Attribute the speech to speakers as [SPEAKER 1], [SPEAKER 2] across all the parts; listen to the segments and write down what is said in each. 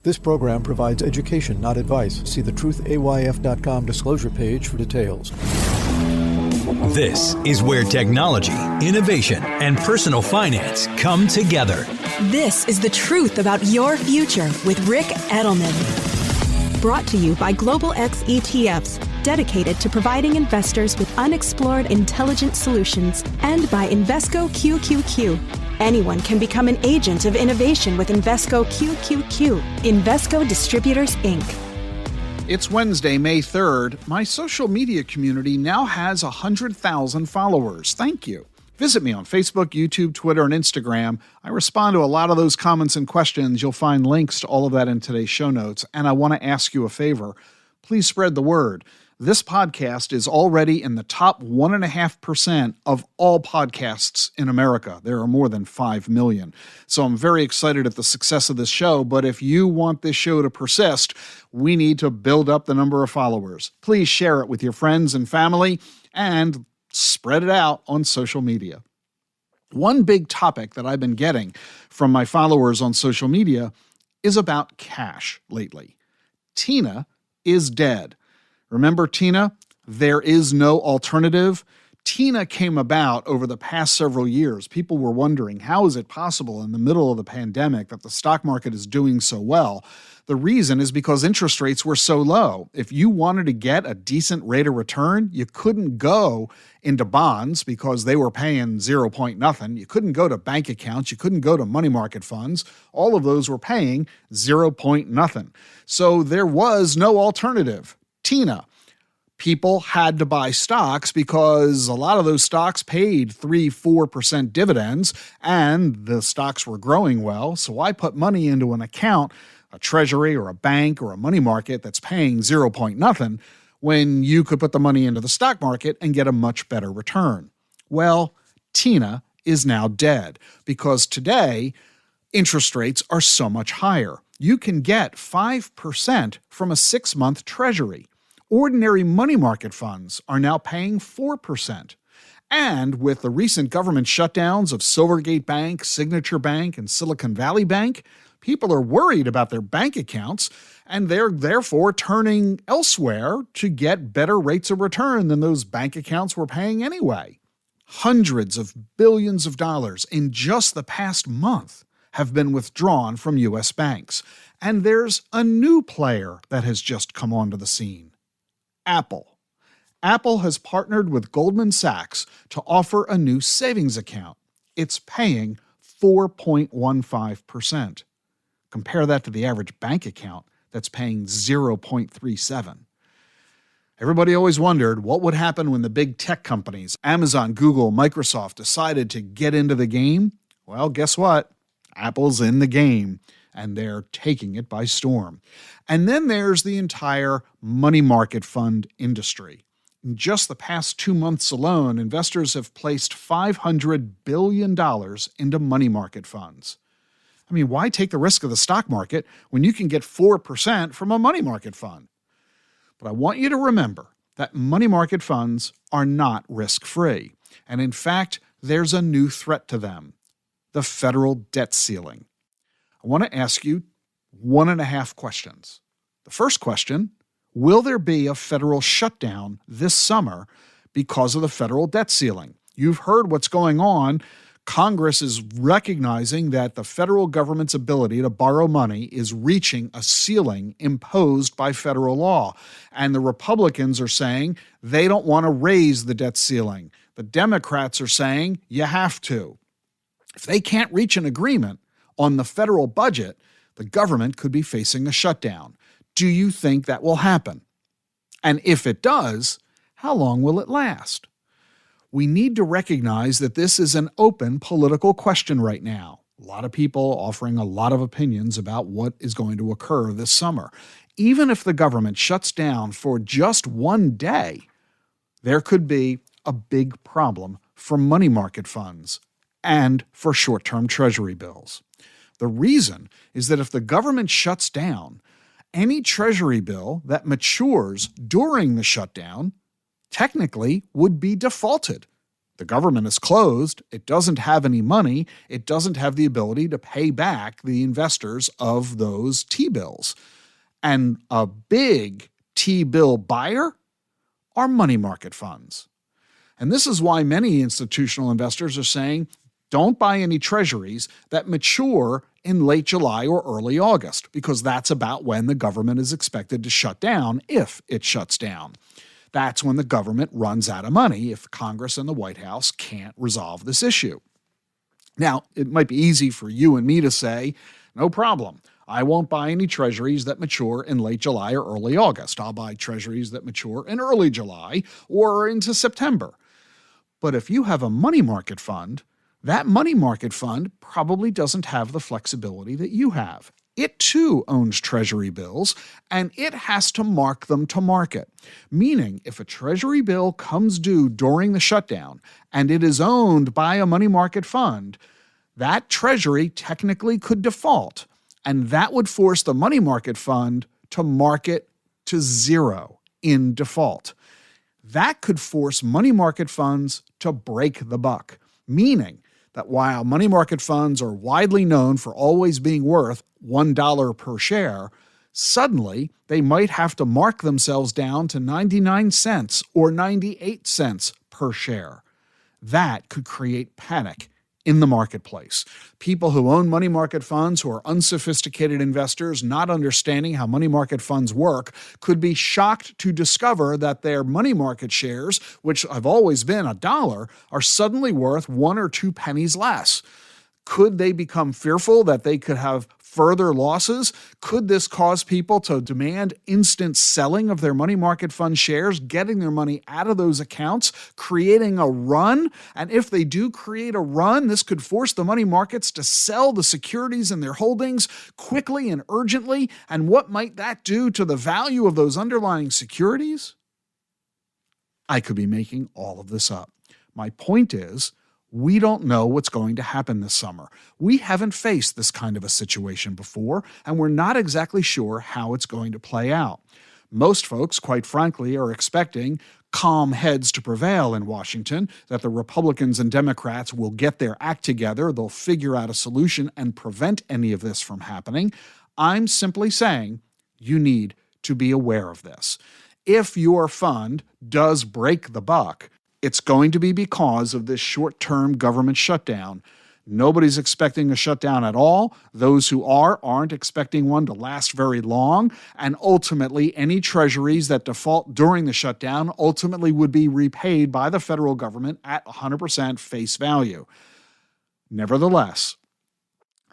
[SPEAKER 1] This program provides education, not advice. See the truthayf.com disclosure page for details.
[SPEAKER 2] This is where technology, innovation, and personal finance come together.
[SPEAKER 3] This is the truth about your future with Rick Edelman. Brought to you by Global X ETFs, dedicated to providing investors with unexplored intelligent solutions, and by Invesco QQQ. Anyone can become an agent of innovation with Invesco QQQ. Invesco Distributors, Inc.
[SPEAKER 4] It's Wednesday, May 3rd. My social media community now has 100,000 followers. Thank you. Visit me on Facebook, YouTube, Twitter, and Instagram. I respond to a lot of those comments and questions. You'll find links to all of that in today's show notes. And I want to ask you a favor. Please spread the word. This podcast is already in the top 1.5% of all podcasts in America. There are more than 5 million. So I'm very excited at the success of this show. But if you want this show to persist, we need to build up the number of followers. Please share it with your friends and family and spread it out on social media. One big topic that I've been getting from my followers on social media is about cash lately. Tina is dead. Remember Tina? There is no alternative. Tina came about over the past several years. People were wondering, how is it possible in the middle of the pandemic that the stock market is doing so well? The reason is because interest rates were so low. If you wanted to get a decent rate of return, you couldn't go into bonds because they were paying 0 point nothing. You couldn't go to bank accounts. You couldn't go to money market funds. All of those were paying 0 point nothing. So there was no alternative. Tina. People had to buy stocks because a lot of those stocks paid 3-4% dividends and the stocks were growing well. So I put money into an account, a treasury or a bank or a money market that's paying 0 point nothing when you could put the money into the stock market and get a much better return. Well, Tina is now dead because today interest rates are so much higher. You can get 5% from a 6-month treasury. Ordinary money market funds are now paying 4%. And with the recent government shutdowns of Silvergate Bank, Signature Bank, and Silicon Valley Bank, people are worried about their bank accounts, and they're therefore turning elsewhere to get better rates of return than those bank accounts were paying anyway. Hundreds of billions of dollars in just the past month have been withdrawn from U.S. banks. And there's a new player that has just come onto the scene. Apple. Apple has partnered with Goldman Sachs to offer a new savings account. It's paying 4.15%. Compare that to the average bank account that's paying 0.37. Everybody always wondered what would happen when the big tech companies, Amazon, Google, Microsoft, decided to get into the game. Well, guess what? Apple's in the game, and they're taking it by storm. And then there's the entire money market fund industry. In just the past 2 months alone, investors have placed $500 billion into money market funds. I mean, why take the risk of the stock market when you can get 4% from a money market fund? But I want you to remember that money market funds are not risk-free. And in fact, there's a new threat to them: the federal debt ceiling. I want to ask you 1.5 questions. The first question, will there be a federal shutdown this summer because of the federal debt ceiling? You've heard what's going on. Congress is recognizing that the federal government's ability to borrow money is reaching a ceiling imposed by federal law. And the Republicans are saying they don't want to raise the debt ceiling. The Democrats are saying you have to. If they can't reach an agreement on the federal budget, the government could be facing a shutdown. Do you think that will happen? And if it does, how long will it last? We need to recognize that this is an open political question right now. A lot of people offering a lot of opinions about what is going to occur this summer. Even if the government shuts down for just one day, there could be a big problem for money market funds and for short-term treasury bills. The reason is that if the government shuts down, any treasury bill that matures during the shutdown technically would be defaulted. The government is closed. It doesn't have any money. It doesn't have the ability to pay back the investors of those T-bills. And a big T-bill buyer are money market funds. And this is why many institutional investors are saying, don't buy any treasuries that mature in late July or early August, because that's about when the government is expected to shut down, if it shuts down. That's when the government runs out of money if Congress and the White House can't resolve this issue. Now, it might be easy for you and me to say, no problem. I won't buy any treasuries that mature in late July or early August. I'll buy treasuries that mature in early July or into September. But if you have a money market fund, that money market fund probably doesn't have the flexibility that you have. It too owns treasury bills, and it has to mark them to market. Meaning, if a treasury bill comes due during the shutdown and it is owned by a money market fund, that treasury technically could default, and that would force the money market fund to mark it to zero in default. That could force money market funds to break the buck, meaning that while money market funds are widely known for always being worth $1 per share, suddenly they might have to mark themselves down to 99 cents or 98 cents per share. That could create panic in the marketplace. People who own money market funds, who are unsophisticated investors, not understanding how money market funds work, could be shocked to discover that their money market shares, which have always been $1, are suddenly worth 1 or 2 pennies less. Could they become fearful that they could have further losses? Could this cause people to demand instant selling of their money market fund shares, getting their money out of those accounts, creating a run? And if they do create a run, this could force the money markets to sell the securities in their holdings quickly and urgently. And what might that do to the value of those underlying securities? I could be making all of this up. My point is, we don't know what's going to happen this summer. We haven't faced this kind of a situation before, and we're not exactly sure how it's going to play out. Most folks, quite frankly, are expecting calm heads to prevail in Washington, that the Republicans and Democrats will get their act together, they'll figure out a solution and prevent any of this from happening. I'm simply saying you need to be aware of this. If your fund does break the buck, it's going to be because of this short-term government shutdown. Nobody's expecting a shutdown at all. Those who aren't expecting one to last very long. And ultimately, any treasuries that default during the shutdown ultimately would be repaid by the federal government at 100% face value. Nevertheless,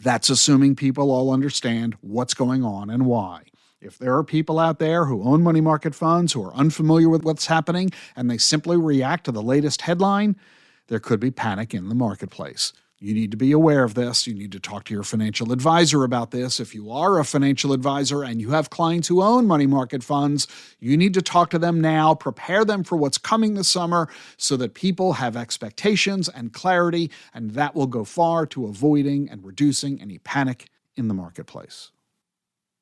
[SPEAKER 4] that's assuming people all understand what's going on and why. If there are people out there who own money market funds who are unfamiliar with what's happening and they simply react to the latest headline, there could be panic in the marketplace. You need to be aware of this. You need to talk to your financial advisor about this. If you are a financial advisor and you have clients who own money market funds, you need to talk to them now, prepare them for what's coming this summer so that people have expectations and clarity, and that will go far to avoiding and reducing any panic in the marketplace.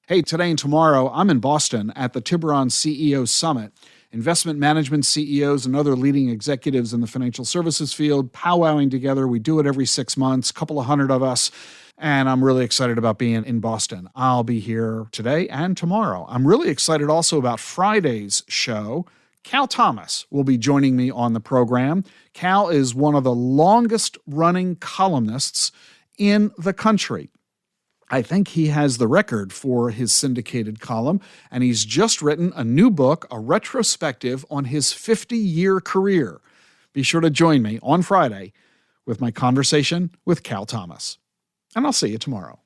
[SPEAKER 4] Hey, today and tomorrow, I'm in Boston at the Tiburon CEO Summit. Investment management CEOs and other leading executives in the financial services field powwowing together. We do it every 6 months, a couple of hundred of us, and I'm really excited about being in Boston. I'll be here today and tomorrow. I'm really excited also about Friday's show. Cal Thomas will be joining me on the program. Cal is one of the longest-running columnists in the country. I think he has the record for his syndicated column, and he's just written a new book, a retrospective on his 50-year career. Be sure to join me on Friday with my conversation with Cal Thomas. And I'll see you tomorrow.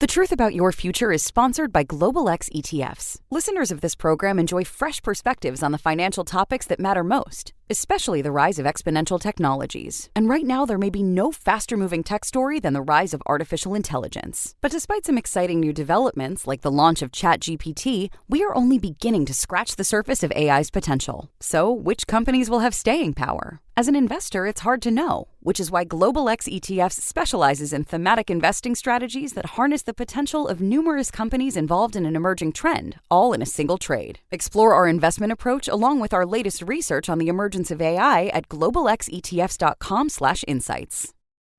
[SPEAKER 5] The Truth About Your Future is sponsored by Global X ETFs. Listeners of this program enjoy fresh perspectives on the financial topics that matter most, especially the rise of exponential technologies. And right now, there may be no faster-moving tech story than the rise of artificial intelligence. But despite some exciting new developments, like the launch of ChatGPT, we are only beginning to scratch the surface of AI's potential. So, which companies will have staying power? As an investor, it's hard to know, which is why Global X ETFs specializes in thematic investing strategies that harness the potential of numerous companies involved in an emerging trend, all in a single trade. Explore our investment approach along with our latest research on the emergence of AI at globalxetfs.com/insights.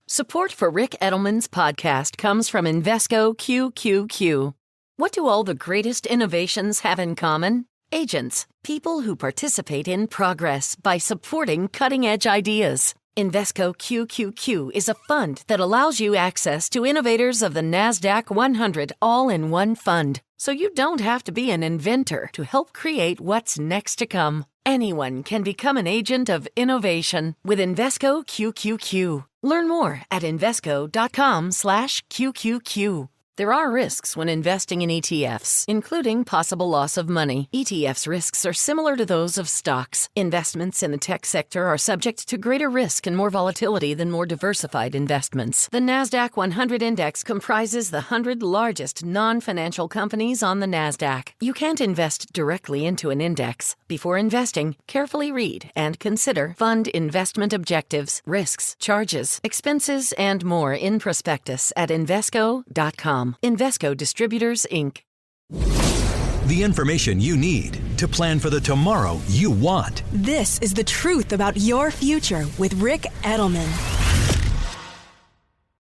[SPEAKER 6] Support for Rick Edelman's podcast comes from Invesco QQQ. What do all the greatest innovations have in common? Agents, people who participate in progress by supporting cutting-edge ideas. Invesco QQQ is a fund that allows you access to innovators of the NASDAQ 100 all-in-one fund, so you don't have to be an inventor to help create what's next to come. Anyone can become an agent of innovation with Invesco QQQ. Learn more at Invesco.com/QQQ. There are risks when investing in ETFs, including possible loss of money. ETFs' risks are similar to those of stocks. Investments in the tech sector are subject to greater risk and more volatility than more diversified investments. The NASDAQ 100 Index comprises the 100 largest non-financial companies on the NASDAQ. You can't invest directly into an index. Before investing, carefully read and consider fund investment objectives, risks, charges, expenses, and more in prospectus at Invesco.com. Invesco Distributors, Inc.
[SPEAKER 2] The information you need to plan for the tomorrow you want.
[SPEAKER 3] This is The Truth About Your Future with Rick Edelman.